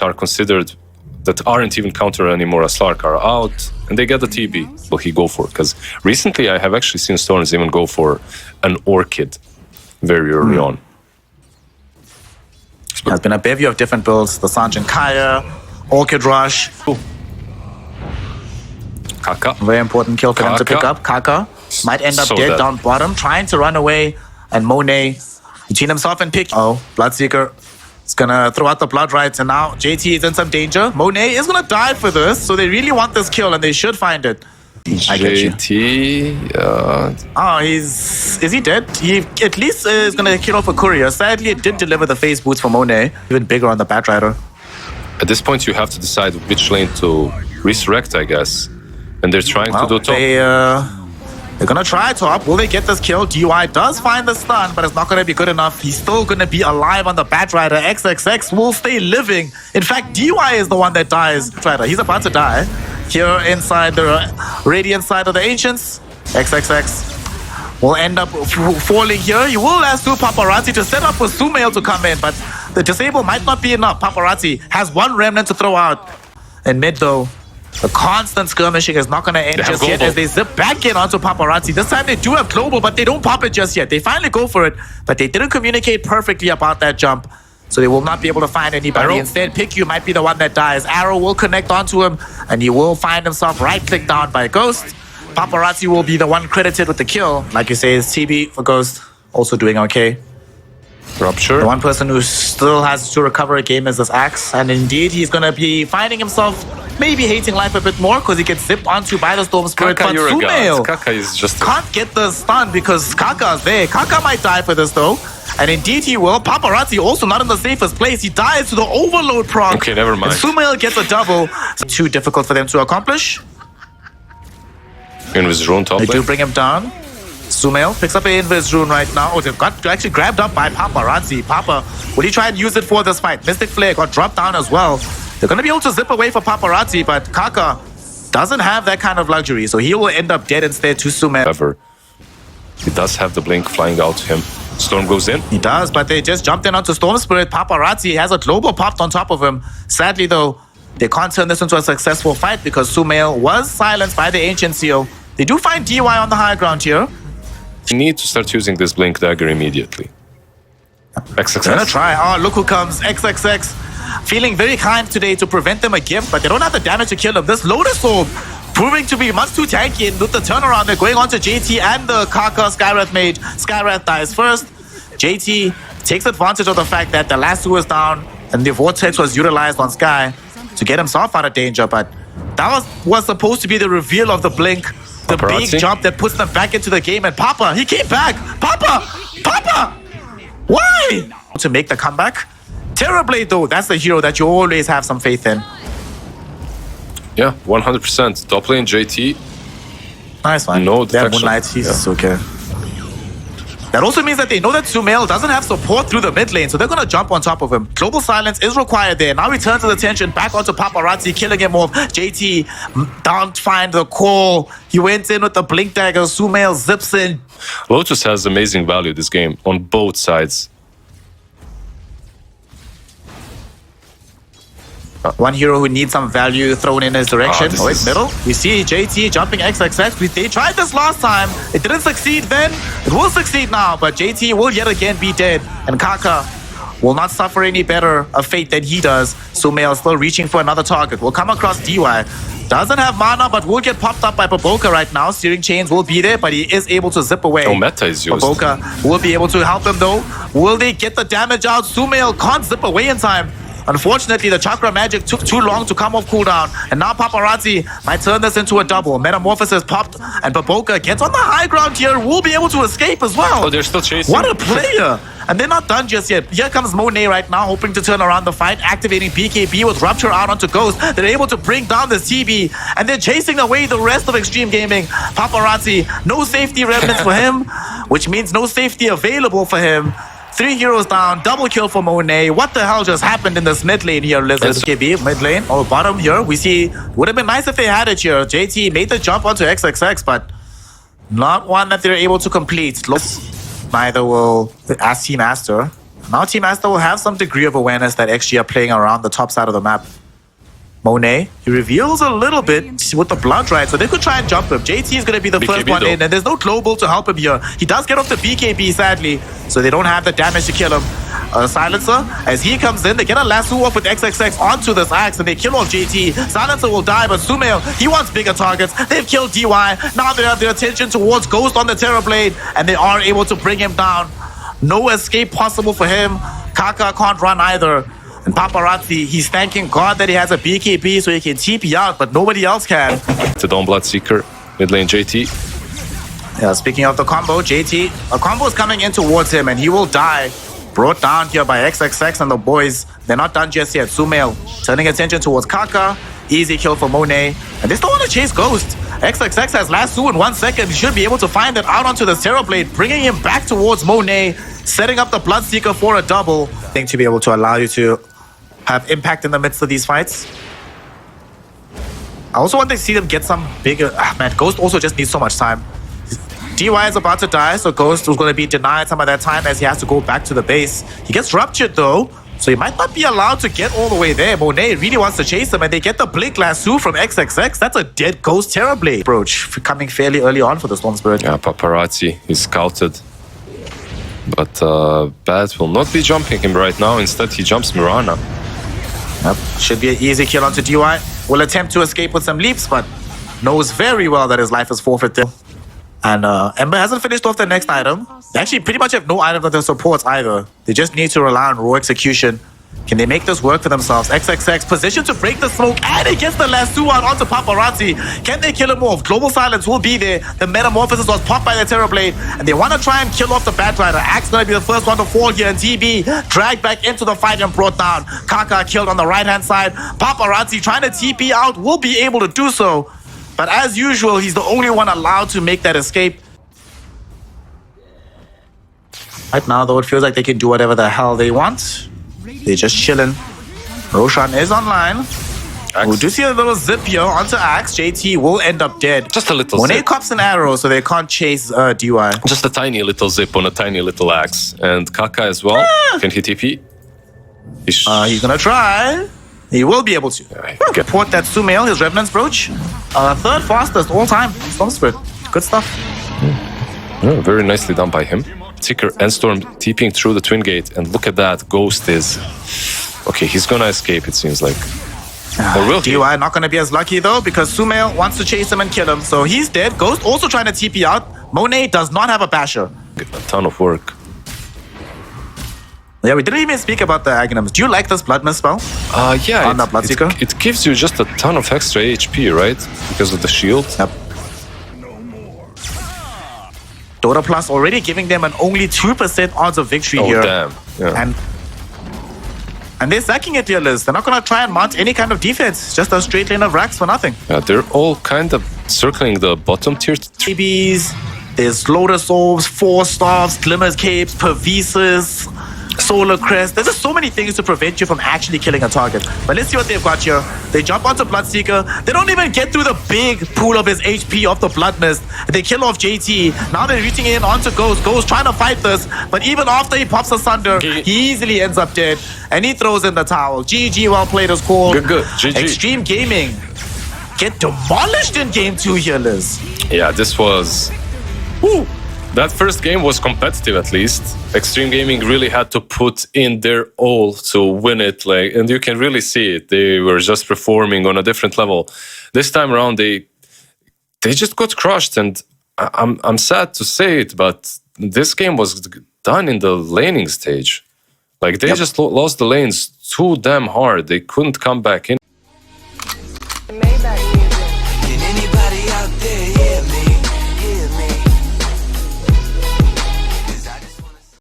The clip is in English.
are considered that aren't even counter anymore as Slark are out, and they get the TB. Will he go for? Because recently I have actually seen Storms even go for an Orchid very early on. There's been a bevy of different builds. The Sergeant Kaya, Orchid Rush. Ooh. Kaka. Very important kill for them to pick up. Kaka might end up dead down bottom, trying to run away. And Monet, between himself and Pick. Oh, Bloodseeker is gonna throw out the Blood Rights, and now JT is in some danger. Monet is gonna die for this, so they really want this kill, and they should find it. I get you. JT, Oh, is he dead? He at least is gonna kill off a courier. Sadly, it did deliver the phase boots for Monet. Even bigger on the Batrider. at this point you have to decide which lane to resurrect, I guess. And they're trying to do top. They're gonna try top. Will they get this kill? DUI does find the stun, but it's not gonna be good enough. He's still gonna be alive on the Batrider. XXX will stay living. In fact, DUI is the one that dies. He's about to die. Here inside the Radiant side of the Ancients, XXX will end up falling here. You will ask Paparazzi to set up for Sumail to come in, but the disable might not be enough. Paparazzi has one remnant to throw out. In mid though, the constant skirmishing is not going to end just yet as they zip back in onto Paparazzi. This time they do have global, but they don't pop it just yet. They finally go for it, but they didn't communicate perfectly about that jump. So they will not be able to find anybody. Arrow. Instead, Pick You might be the one that dies. Arrow will connect onto him, and he will find himself right-clicked down by Ghost. Paparazzi will be the one credited with the kill. Like you say, it's TB for Ghost, also doing okay. Rupture. The one person who still has to recover a game is this Axe, and indeed he's going to be finding himself maybe hating life a bit more because he gets zipped onto by the Storm Spirit. Kaka, but you're a Sumail god. Kaka is just can't get the stun because Kaka's there. Kaka might die for this though, and indeed he will. Paparazzi also not in the safest place. He dies to the overload proc. Okay, never mind. And Sumail gets a double. Too difficult for them to accomplish. Invis rune top They do lane. bring him down. Sumail picks up an Invis rune right now. Oh, they've got actually grabbed up by Paparazzi. Papa, will he try and use it for this fight? Mystic Flare got dropped down as well. They're going to be able to zip away for Paparazzi, but Kaka doesn't have that kind of luxury, so he will end up dead instead to Sumail. However, he does have the blink flying out to him. Storm goes in. He does, but they just jumped in onto Storm Spirit. Paparazzi has a global popped on top of him. Sadly, though, they can't turn this into a successful fight because Sumail was silenced by the Ancient Seal. They do find DY on the high ground here. You need to start using this blink dagger immediately. XXX. They're gonna try. Oh, look who comes. XXX. Feeling very kind today to prevent them a gift, but they don't have the damage to kill him. This Lotus Orb proving to be much too tanky, and with the turnaround, they're going on to JT and the Kaka Skywrath mage. Skywrath dies first. JT takes advantage of the fact that the lasso is down and the Vortex was utilized on Sky to get himself out of danger, but that was supposed to be the reveal of the blink. The Paparazzi. big jump that puts them back into the game, and Papa, he came back! Papa! Papa! Why? To make the comeback? Terrorblade though, that's the hero that you always have some faith in. Yeah, 100%. Top lane JT. Nice one. No They have detection. Moonlight, he's okay. That also means that they know that Sumail doesn't have support through the mid lane, so they're gonna jump on top of him. Global silence is required there. Now he turns his attention back onto Paparazzi, killing him off. JT don't find the call. He went in with the blink dagger. Sumail zips in. Lotus has amazing value this game on both sides. One hero who needs some value thrown in his direction. this Oh, it's is- middle. We see JT jumping XXX. They tried this last time. It didn't succeed then. It will succeed now, but JT will yet again be dead. And Kaka will not suffer any better a fate than he does. Sumail still reaching for another target. Will come across DY. Doesn't have mana, but will get popped up by Baboka right now. Steering chains will be there, but he is able to zip away. No meta is used. Baboka will be able to help him though. Will they get the damage out? Sumail can't zip away in time. Unfortunately, the Chakra Magic took too long to come off cooldown, and now Paparazzi might turn this into a double. Metamorphosis popped, and Baboka gets on the high ground here, will be able to escape as well. Oh, they're still chasing. What a player! And they're not done just yet. Here comes Monet right now, hoping to turn around the fight, activating BKB with Rupture out onto Ghost. They're able to bring down the CB, and they're chasing away the rest of Xtreme Gaming. Paparazzi, no safety remnants for him, which means no safety available for him. 3 heroes down, double kill for Monet. What the hell just happened in this mid lane here, Lizard? KB, mid lane, or bottom here, we see, would have been nice if they had it here. JT made the jump onto XXX, but not one that they're able to complete. Neither will Team Aster. Now Team Aster will have some degree of awareness that XG are playing around the top side of the map. Monet, he reveals a little bit with the blood, right? So they could try and jump him. JT is going to be the first one in, and there's no global to help him here. He does get off the BKB, sadly, so they don't have the damage to kill him. Silencer, as he comes in, they get a lasso off with XXX onto this axe, and they kill off JT. Silencer will die, but Sumail, he wants bigger targets. They've killed DY. Now they have their attention towards Ghost on the Terrorblade, and they are able to bring him down. No escape possible for him. Kaka can't run either. And Paparazzi, he's thanking God that he has a BKB so he can TP out, but nobody else can. To Dawn Bloodseeker, mid lane JT. Yeah, speaking of the combo, JT, a combo is coming in towards him and he will die. Brought down here by XXX and the boys. They're not done just yet. Sumail turning attention towards Kaka. Easy kill for Monet. And they still want to chase Ghost. XXX has lasso in 1 second. He should be able to find it out onto the Terrorblade, bringing him back towards Monet, setting up the Bloodseeker for a double. I think to be able to allow you to have impact in the midst of these fights. I also want to see them get some bigger... man, Ghost also just needs so much time. DY is about to die, so Ghost was going to be denied some of that time as he has to go back to the base. He gets ruptured though, so he might not be allowed to get all the way there. Monet really wants to chase him, and they get the Blink Lasso from XXX. That's a dead Ghost Terrorblade approach, coming fairly early on for the Storm Spirit. Yeah, Paparazzi is scouted. But Bad will not be jumping him right now. Instead, he jumps Mirana. Yep. Should be an easy kill onto DY. Will attempt to escape with some leaps, but knows very well that his life is forfeited. And Ember hasn't finished off the next item. They actually pretty much have no items that their supports either. They just need to rely on raw execution. Can they make this work for themselves? XXX positioned to break the smoke, and he gets the lasso out onto Paparazzi. Can they kill him off? Global Silence will be there. The Metamorphosis was popped by the Terrorblade, and they want to try and kill off the Batrider. Axe going to be the first one to fall here, and TB dragged back into the fight and brought down. Kaka killed on the right-hand side. Paparazzi trying to TP out, will be able to do so. But as usual, he's the only one allowed to make that escape. Right now, though, it feels like they can do whatever the hell they want. They're just chilling. Roshan is online. We do see a little zip here onto Axe. JT will end up dead. Just a little Monet zip. cops an arrow, so they can't chase DY. Just a tiny little zip on a tiny little axe. And Kaka as well. Can he TP? He's gonna try. He will be able to. Report that Sumail, his Revenant's Brooch. Third fastest all time. Storm Spirit. Good stuff. Yeah, very nicely done by him. Seeker and Storm TPing through the Twin Gate, and look at that. Ghost is... okay, he's gonna escape, it seems like. Or will he? DY not gonna be as lucky though, because Sumail wants to chase him and kill him. So he's dead. Ghost also trying to TP out. Monet does not have a basher. A ton of work. Yeah, we didn't even speak about the Aghanims. Do you like this Blood Mist spell? Yeah, on the Bloodseeker? It gives you just a ton of extra HP, right? Because of the shield. Yep. Dota Plus already giving them an only 2% odds of victory here. Oh, damn. Yeah. And they're sacking it here, Liz. They're not going to try and mount any kind of defense. Just a straight lane of racks for nothing. Yeah, they're all kind of circling the bottom tier. TBs, there's Lotus Orbs, Force Staffs, Glimmer's Capes, Pervises, Solar Crest. There's just so many things to prevent you from actually killing a target. But let's see what they've got here. They jump onto Bloodseeker. They don't even get through the big pool of his HP off the Blood Mist. They kill off JT. Now they're reaching in onto Ghost. Ghost trying to fight this. But even after he pops asunder, he easily ends up dead. And he throws in the towel. GG, well played is called. Good. GG. Xtreme Gaming get demolished in game 2 here, Liz. Yeah, this was... woo. That first game was competitive, at least. Xtreme Gaming really had to put in their all to win it, and you can really see it. They were just performing on a different level. This time around, they just got crushed, and I'm sad to say it, but this game was done in the laning stage. Like, they just lost the lanes too damn hard. They couldn't come back in.